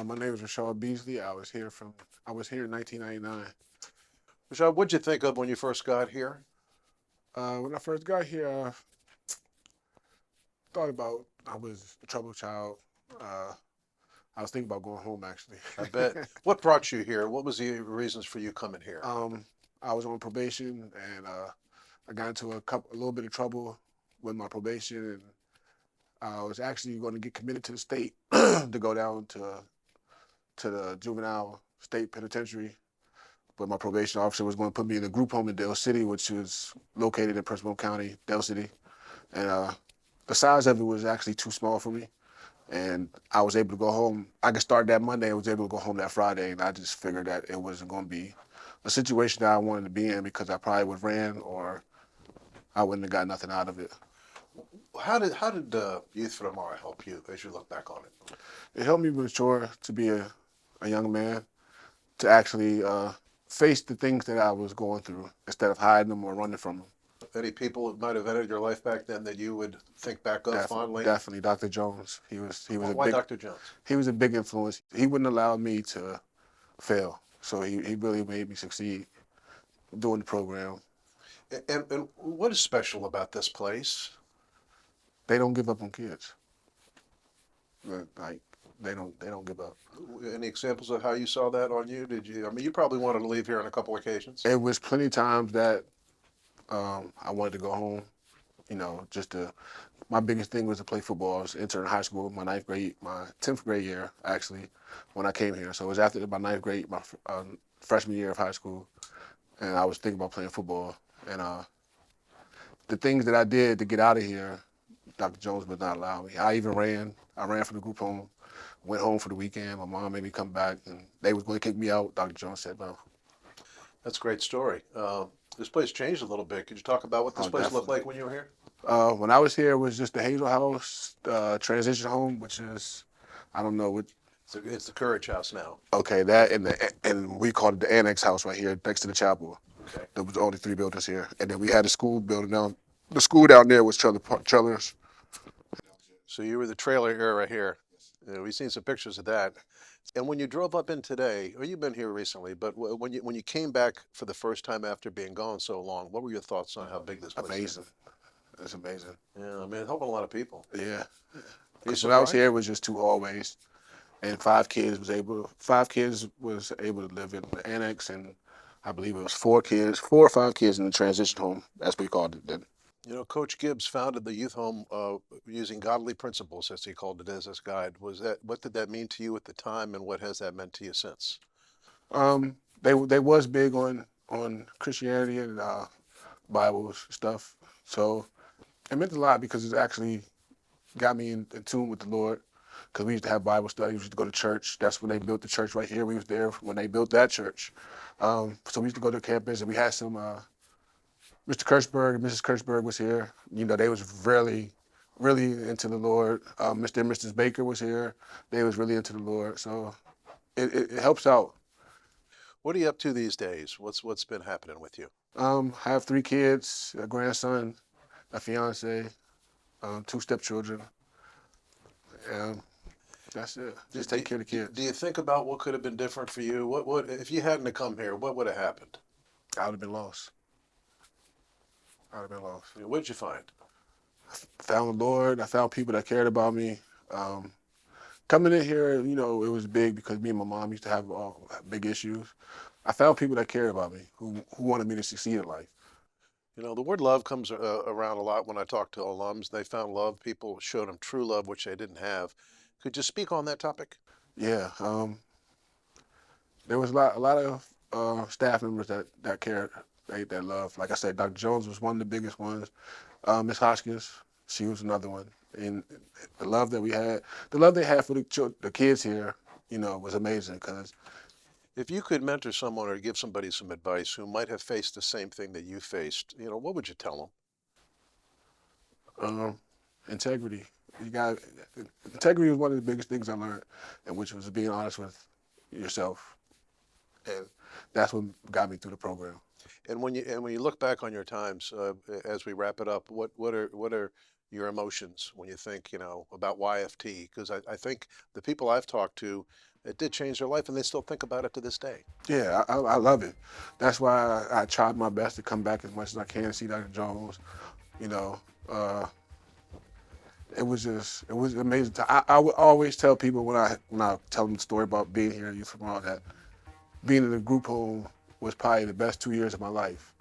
My name is Beasley. I was here in 1999. Rashad, what'd you think of when you first got here? When I first got here, thought about I was a troubled child. Uh, I was thinking about going home actually. I bet. What brought you here? What was the reasons for you coming here? um, I was on probation and I got into a little bit of trouble with my probation, and I was actually going to get committed to the state to go down to the juvenile state penitentiary. But my probation officer was going to put me in a group home in Dale City, which is located in Prince William County, Dale City. And the size of it was actually too small for me. And I was able to go home. I could start that Monday. I was able to go home that Friday. And I just figured that it wasn't going to be a situation that I wanted to be in because I probably would have ran or I wouldn't have got nothing out of it. How did Youth for Tomorrow help you as you look back on it? It helped me mature to be a young man, to actually face the things that I was going through instead of hiding them or running from them. Any people that might have entered your life back then that you would think back of Definitely, fondly? definitely, Dr. Jones. Why Dr. Jones? He was a big influence. He wouldn't allow me to fail, so he really made me succeed doing the program. And what is special about this place? They don't give up on kids. Like they don't give up. Any examples of how you saw that on you? Did you? I mean, you probably wanted to leave here on a couple occasions. It was plenty of times that I wanted to go home. You know, just to. My biggest thing was to play football. I was entering high school, my ninth grade, my 10th grade year actually, when I came here. So it was after my ninth grade, my freshman year of high school, and I was thinking about playing football. And the things that I did to get out of here, Dr. Jones would not allow me. I even ran. I ran from the group home, went home for the weekend. My mom made me come back, and they was going to kick me out. Dr. Jones said no. That's a great story. This place changed a little bit. Could you talk about what this Oh, place looked definitely. like when you were here? When I was here, it was just the Hazel House transition home, which is, I don't know what. It's the Courage House now. Okay, that and we called it the Annex House right here next to the chapel. Okay. There was only three buildings here, and then we had the school building down. The school down there was Trellers. So you were the trailer era here. We've seen some pictures of that. And when you drove up in today, or you've been here recently, but when you came back for the first time after being gone so long, what were your thoughts on how big this place is? Amazing. It's amazing. Yeah, I mean, it's helping a lot of people. Yeah. Are you Because when I was surprised? here, it was just two hallways, and five kids was able to live in the annex, and I believe it was four or five kids in the transition home. That's what we called it then. You know, Coach Gibbs founded the youth home using godly principles, as he called it, as his guide. What did that mean to you at the time, and what has that meant to you since? They was big on Christianity and Bible stuff, so it meant a lot because it actually got me in tune with the Lord. Because we used to have Bible study, we used to go to church. That's when they built the church right here. We was there when they built that church. So we used to go to campus, and we had some. Mr. Kirchberg and Mrs. Kirchberg was here. You know, they was really into the Lord. Mr. and Mrs. Baker was here. They was really into the Lord. So it helps out. What are you up to these days? What's been happening with you? I have three kids, a grandson, a fiance, two stepchildren. And that's it. Just take care of the Do kids. you think about what could have been different for you? What if you hadn't have come here? What would have happened? I would have been lost. I would have been lost. What did you find? Found the Lord. I found people that cared about me. Um, Coming in here, you know, it was big because me and my mom used to have big issues. I found people that cared about me, who wanted me to succeed in life. You know, the word love comes around a lot when I talk to alums. They found love. People showed them true love, which they didn't have. Could you speak on that topic? Yeah, there was a lot of staff members that cared, that loved. Like I said, Dr. Jones was one of the biggest ones. Miss Hoskins, she was another one. And the love that we had, the love they had for the kids here, you know, was amazing. Because If you could mentor someone or give somebody some advice who might have faced the same thing that you faced, what would you tell them? um, integrity, you got integrity was one of the biggest things I learned, and which was being honest with yourself, and that's what got me through the program. And when you look back on your times, as we wrap it up, what are your emotions when you think, about YFT? Because I think the people I've talked to, it did change their life, and they still think about it to this day. Yeah, I love it. That's why I tried my best to come back as much as I can and see Dr. Jones. You know, uh, it was amazing. I would always tell people when I tell them the story about being here at Youth from all that, being in a group home was probably the best 2 years of my life.